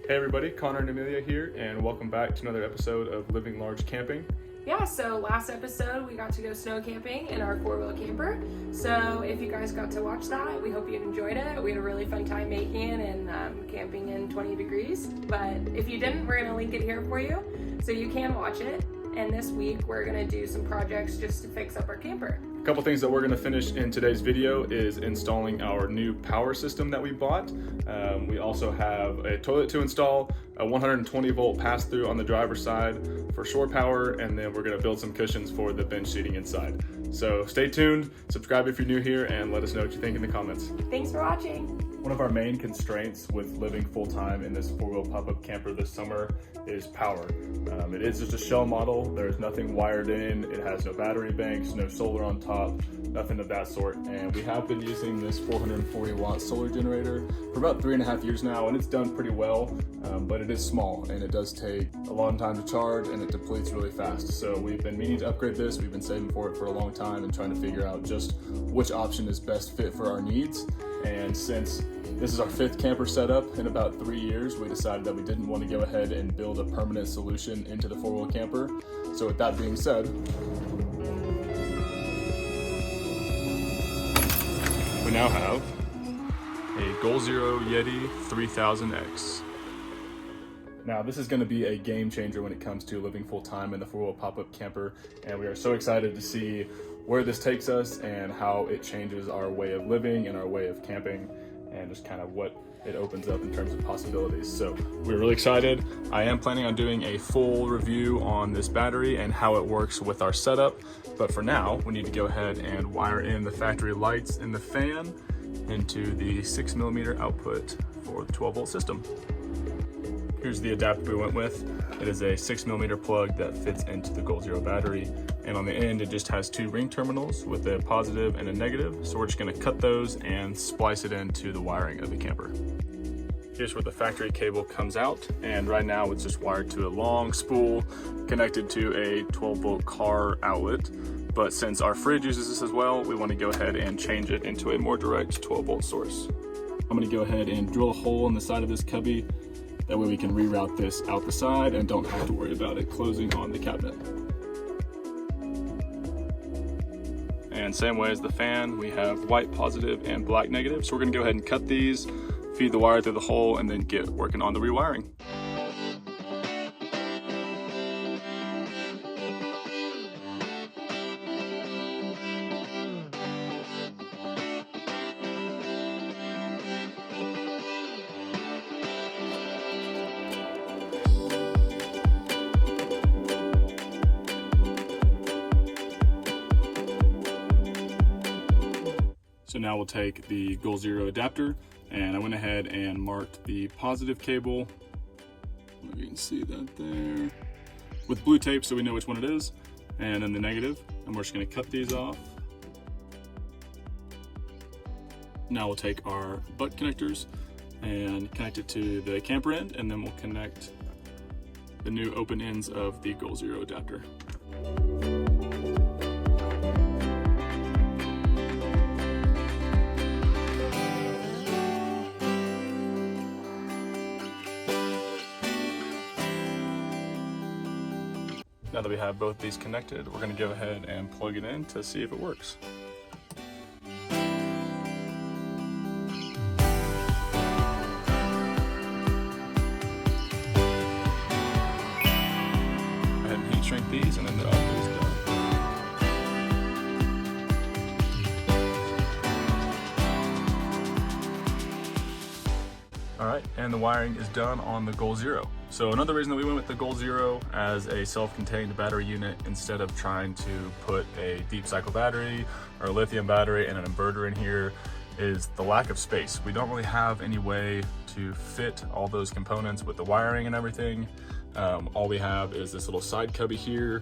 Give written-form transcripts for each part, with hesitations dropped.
Hey everybody, Connor and Amelia here, and welcome back to another episode of Living Large Camping. Yeah, so last episode we got to go snow camping in our four-wheel camper. So if you guys got to watch that, we hope you enjoyed it. We had a really fun time making it and camping in 20 degrees. But if you didn't, we're going to link it here for you so you can watch it. And this week we're going to do some projects just to fix up our camper. A couple things that we're going to finish in today's video is installing our new power system that we bought. We also have a toilet to install, a 120 volt pass-through on the driver's side for shore power, and then we're going to build some cushions for the bench seating inside. So stay tuned, subscribe if you're new here, and let us know what you think in the comments. Thanks for watching. One of our main constraints with living full-time in this four-wheel pop-up camper this summer is power. It is just a shell model. There's nothing wired in. It has no battery banks, no solar on top, nothing of that sort. And we have been using this 440 watt solar generator for about 3.5 years now, and it's done pretty well, but it is small and it does take a long time to charge and it depletes really fast. So we've been meaning to upgrade this. We've been saving for it for a long time and trying to figure out just which option is best fit for our needs. And since this is our 5th camper setup in about 3 years, we decided that we didn't want to go ahead and build a permanent solution into the four-wheel camper. So with that being said, we now have a Goal Zero Yeti 3000X. Now this is going to be a game changer when it comes to living full-time in the four-wheel pop-up camper, and we are so excited to see where this takes us and how it changes our way of living and our way of camping and just kind of what it opens up in terms of possibilities. So we're really excited. I am planning on doing a full review on this battery and how it works with our setup, but for now we need to go ahead and wire in the factory lights and the fan into the 6mm output for the 12 volt system. Here's the adapter we went with. It is a 6mm plug that fits into the Goal Zero battery, and on the end it just has 2 ring terminals with a positive and a negative, so we're just going to cut those and splice it into the wiring of the camper. Here's where the factory cable comes out, and right now it's just wired to a long spool connected to a 12 volt car outlet, but since our fridge uses this as well, we want to go ahead and change it into a more direct 12 volt source. I'm going to go ahead and drill a hole in the side of this cubby. That way we can reroute this out the side and don't have to worry about it closing on the cabinet. And same way as the fan, we have white positive and black negative. So we're gonna go ahead and cut these, feed the wire through the hole, and then get working on the rewiring. So now we'll take the Goal Zero adapter, and I went ahead and marked the positive cable, you can see that there, with blue tape so we know which one it is, and then the negative, and we're just going to cut these off. Now we'll take our butt connectors and connect it to the camper end, and then we'll connect the new open ends of the Goal Zero adapter. Now that we have both these connected, we're going to go ahead and plug it in to see if it works. Go ahead and heat shrink these, and then the output is done. Alright, and the wiring is done on the Goal Zero. So another reason that we went with the Goal Zero as a self-contained battery unit instead of trying to put a deep cycle battery or a lithium battery and an inverter in here is the lack of space. We don't really have any way to fit all those components with the wiring and everything. All we have is this little side cubby here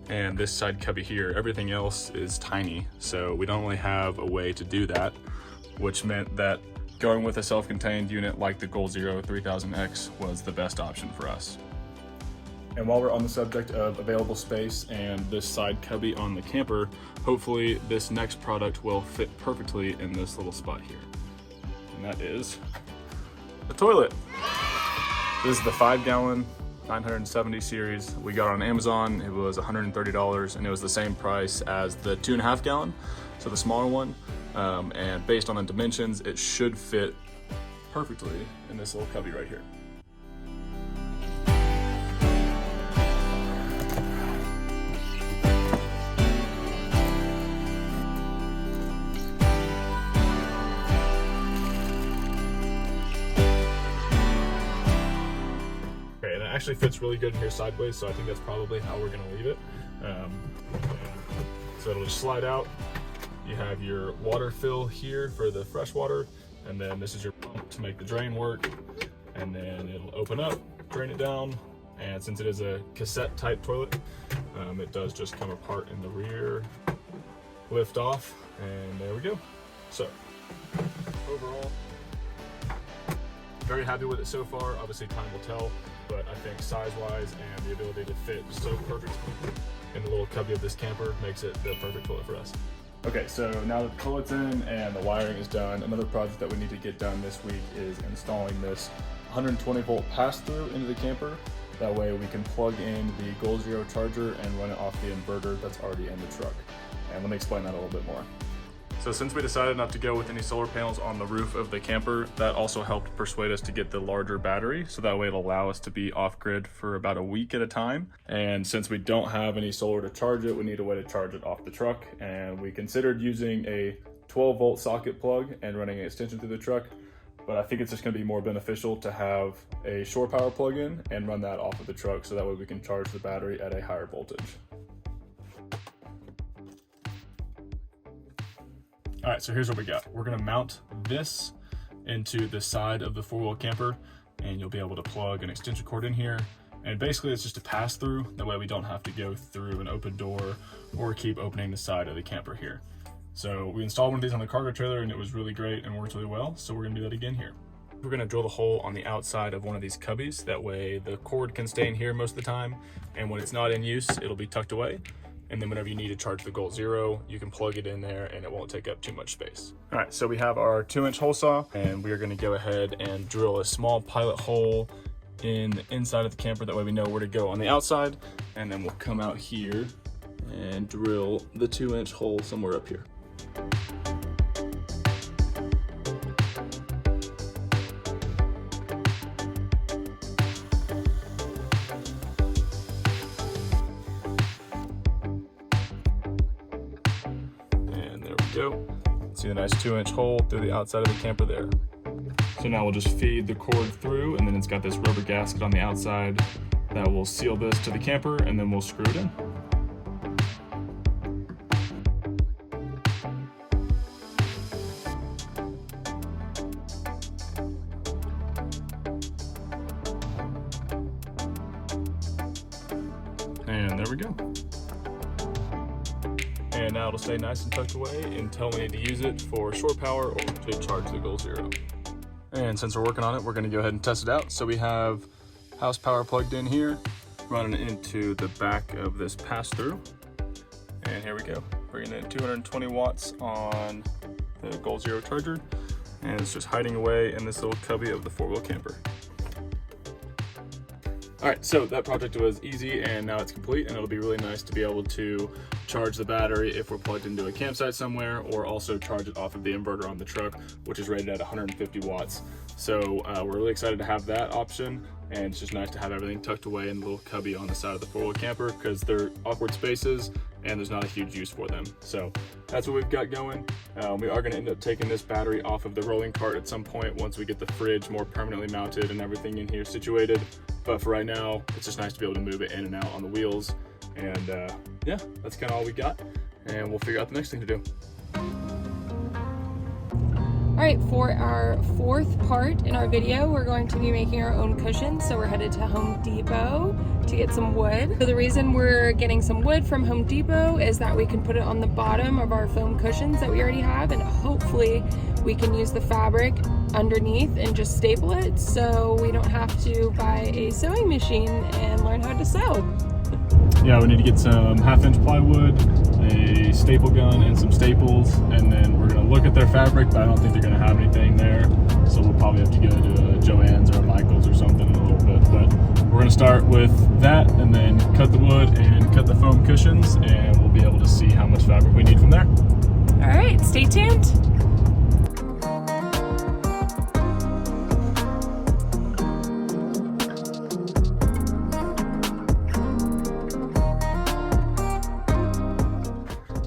and this side cubby here. Everything else is tiny, so we don't really have a way to do that, which meant that going with a self-contained unit like the Goal Zero 3000X was the best option for us. And while we're on the subject of available space and this side cubby on the camper, hopefully this next product will fit perfectly in this little spot here. And that is the toilet. This is the 5-gallon 970 series. We got it on Amazon. It was $130 and it was the same price as the 2.5 gallon, so the smaller one. And based on the dimensions, it should fit perfectly in this little cubby right here. Actually fits really good in here sideways, so I think that's probably how we're going to leave it. So it'll just slide out. You have your water fill here for the fresh water, and then this is your pump to make the drain work, and then it'll open up, drain it down, and since it is a cassette type toilet, it does just come apart in the rear, lift off, and there we go. So overall, very happy with it so far. Obviously time will tell, but I think size-wise and the ability to fit so perfect in the little cubby of this camper makes it the perfect toilet for us. Okay, so now that the toilet's in and the wiring is done, another project that we need to get done this week is installing this 120 volt pass-through into the camper. That way we can plug in the Goal Zero charger and run it off the inverter that's already in the truck. And let me explain that a little bit more. So since we decided not to go with any solar panels on the roof of the camper, that also helped persuade us to get the larger battery, so that way it'll allow us to be off-grid for about a week at a time. And since we don't have any solar to charge it, we need a way to charge it off the truck, and we considered using a 12 volt socket plug and running an extension through the truck, but I think it's just going to be more beneficial to have a shore power plug-in and run that off of the truck, so that way we can charge the battery at a higher voltage. All right, so here's what we got. We're gonna mount this into the side of the 4-wheel camper, and you'll be able to plug an extension cord in here. And basically it's just a pass through. That way we don't have to go through an open door or keep opening the side of the camper here. So we installed one of these on the cargo trailer and it was really great and worked really well. So we're gonna do that again here. We're gonna drill the hole on the outside of one of these cubbies. That way the cord can stay in here most of the time. And when it's not in use, it'll be tucked away. And then whenever you need to charge the Goal Zero, you can plug it in there and it won't take up too much space. All right, so we have our 2-inch hole saw, and we are gonna go ahead and drill a small pilot hole in the inside of the camper. That way we know where to go on the outside. And then we'll come out here and drill the 2-inch hole somewhere up here. Go. See the nice 2-inch hole through the outside of the camper there. So now we'll just feed the cord through, and then it's got this rubber gasket on the outside that will seal this to the camper, and then we'll screw it in. And there we go. And now it'll stay nice and tucked away until we need to use it for shore power or to charge the Goal Zero. And since we're working on it, we're gonna go ahead and test it out. So we have house power plugged in here, running into the back of this pass-through. And here we go, bringing in 220 watts on the Goal Zero charger. And it's just hiding away in this little cubby of the 4-wheel camper. All right, so that project was easy and now it's complete, and it'll be really nice to be able to charge the battery if we're plugged into a campsite somewhere, or also charge it off of the inverter on the truck, which is rated at 150 watts. So we're really excited to have that option, and it's just nice to have everything tucked away in the little cubby on the side of the 4-wheel camper, because they're awkward spaces and there's not a huge use for them. So that's what we've got going. We are gonna end up taking this battery off of the rolling cart at some point once we get the fridge more permanently mounted and everything in here situated. But for right now, it's just nice to be able to move it in and out on the wheels. And yeah, that's kind of all we got. And we'll figure out the next thing to do. All right, for our 4th part in our video, we're going to be making our own cushions. So we're headed to Home Depot to get some wood. So the reason we're getting some wood from Home Depot is that we can put it on the bottom of our foam cushions that we already have, and hopefully we can use the fabric underneath and just staple it, so we don't have to buy a sewing machine and learn how to sew. Yeah, we need to get some 1/2-inch plywood, a staple gun, and some staples, and then we're gonna look at their fabric, but I don't think they're gonna have anything there, so we'll probably have to go to Joann's or Michael's or something in a little bit. start with that and then cut the wood and cut the foam cushions, and we'll be able to see how much fabric we need from there. All right, stay tuned.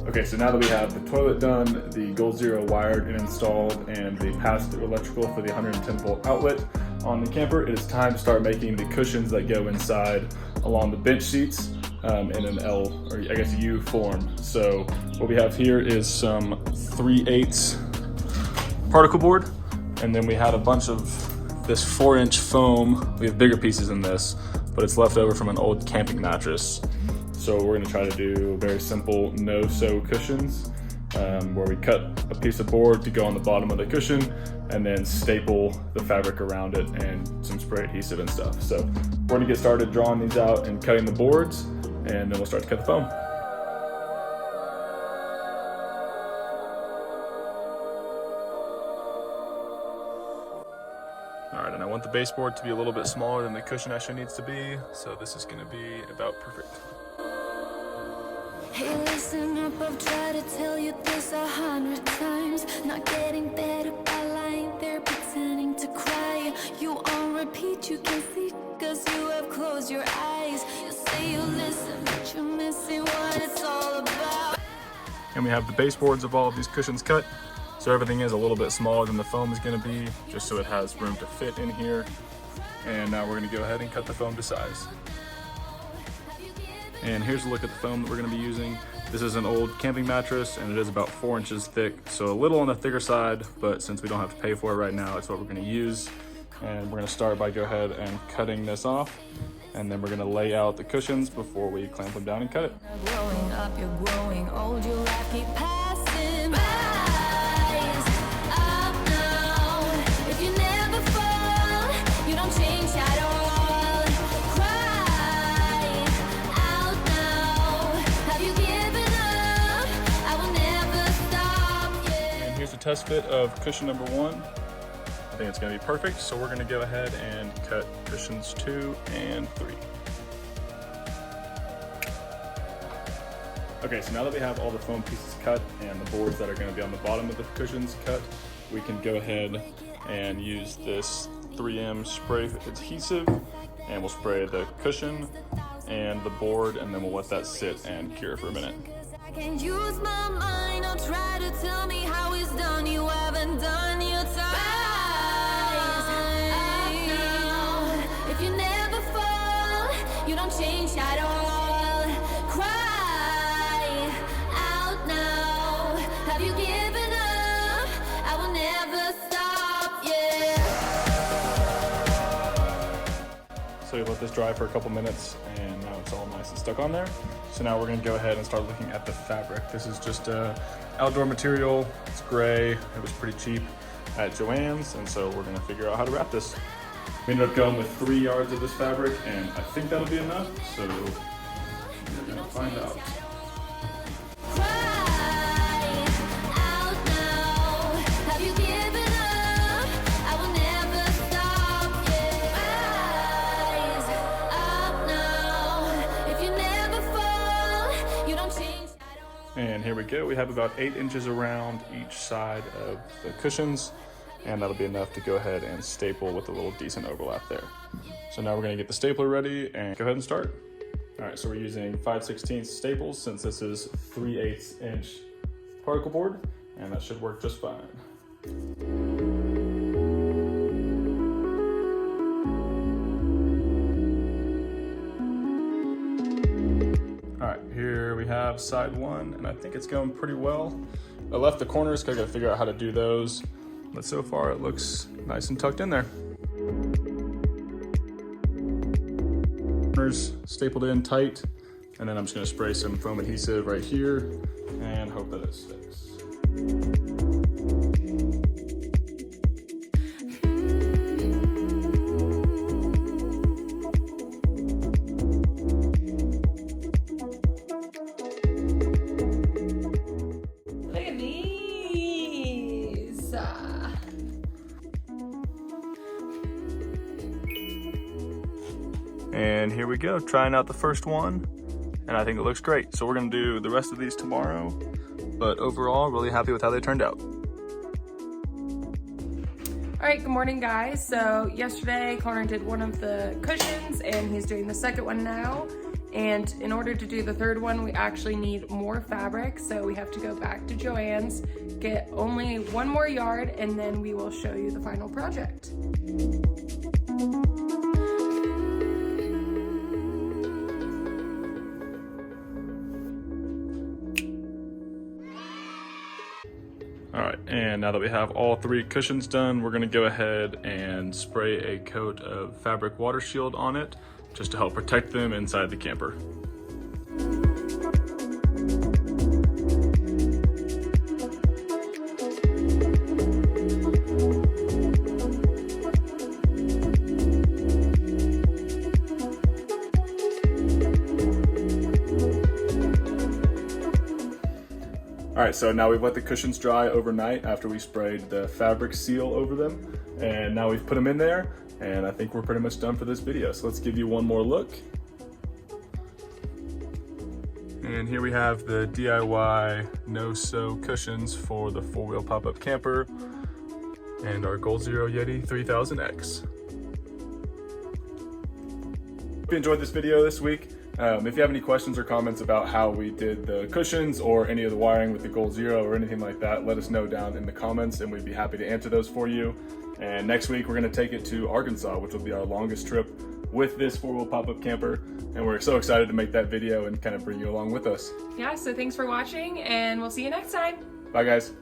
Okay, so now that we have the toilet done, the Gold Zero wired and installed, and the pass-through electrical for the 110 volt outlet on the camper, it is time to start making the cushions that go inside along the bench seats in an L, or I guess U form. So what we have here is some 3/8 particle board, and then we had a bunch of this 4-inch foam. We have bigger pieces than this, but it's left over from an old camping mattress. So we're gonna try to do very simple no-sew cushions, where we cut a piece of board to go on the bottom of the cushion and then staple the fabric around it and some spray adhesive and stuff. So we're gonna get started drawing these out and cutting the boards, and then we'll start to cut the foam. All right, and I want the baseboard to be a little bit smaller than the cushion actually needs to be, so this is gonna be about perfect. Hey, listen up, I've tried to tell you this 100 times. Not getting better by lying there pretending to cry. You on repeat, you can see, cause you have closed your eyes. You say you listen, but you're missing what it's all about. And we have the baseboards of all of these cushions cut, so everything is a little bit smaller than the foam is gonna be, just so it has room to fit in here. And now we're gonna go ahead and cut the foam to size. And here's a look at the foam that we're gonna be using. This is an old camping mattress, and it is about 4 inches thick, so a little on the thicker side, but since we don't have to pay for it right now, it's what we're gonna use. And we're gonna start by go ahead and cutting this off, and then we're gonna lay out the cushions before we clamp them down and cut it. Growing up, you're growing old, your life keep passing by. Rise up now. If you never fall, you don't change at all. Test fit of cushion number 1. I think it's going to be perfect, so we're going to go ahead and cut cushions 2 and 3. Okay, so now that we have all the foam pieces cut and the boards that are going to be on the bottom of the cushions cut, we can go ahead and use this 3M spray adhesive, and we'll spray the cushion and the board, and then we'll let that sit and cure for a minute. I can use my mind, don't try to tell me how it's done, you haven't done your time. Rise up now. If you never fall, you don't change at all. Cry out now. Have you given up? I will never stop, yeah. So we let this dry for a couple minutes, and now it's all nice and stuck on there. So now we're gonna go ahead and start looking at the fabric. This is just a outdoor material. It's gray. It was pretty cheap at Joann's, and so we're gonna figure out how to wrap this. We ended up going with 3 yards of this fabric, and I think that'll be enough, so we're gonna find out. And here we go. We have about 8 inches around each side of the cushions, and that'll be enough to go ahead and staple with a little decent overlap there. So now we're gonna get the stapler ready and go ahead and start. All right, so we're using 5/16 staples since this is 3/8 inch particle board, and that should work just fine. Here we have side 1, and I think it's going pretty well. I left the corners because I gotta figure out how to do those, but so far it looks nice and tucked in there. Corners stapled in tight, and then I'm just gonna spray some foam adhesive right here and hope that it sticks. And here we go, trying out the first one, and I think it looks great. So we're gonna do the rest of these tomorrow, but overall, really happy with how they turned out. All right, good morning, guys. So yesterday, Connor did one of the cushions, and he's doing the second one now. And in order to do the third one, we actually need more fabric. So we have to go back to Joann's, get only one more yard, and then we will show you the final project. All right, and now that we have all 3 cushions done, we're gonna go ahead and spray a coat of fabric water shield on it, just to help protect them inside the camper. All right, so now we've let the cushions dry overnight after we sprayed the fabric seal over them, and now we've put them in there, and I think we're pretty much done for this video. So let's give you one more look. And here we have the DIY no-sew cushions for the 4-wheel pop-up camper and our Goal Zero Yeti 3000X. Hope you enjoyed this video this week. If you have any questions or comments about how we did the cushions or any of the wiring with the Goal Zero or anything like that, let us know down in the comments and we'd be happy to answer those for you. And next week we're going to take it to Arkansas, which will be our longest trip with this 4-wheel pop-up camper. And we're so excited to make that video and kind of bring you along with us. Yeah, so thanks for watching, and we'll see you next time. Bye, guys.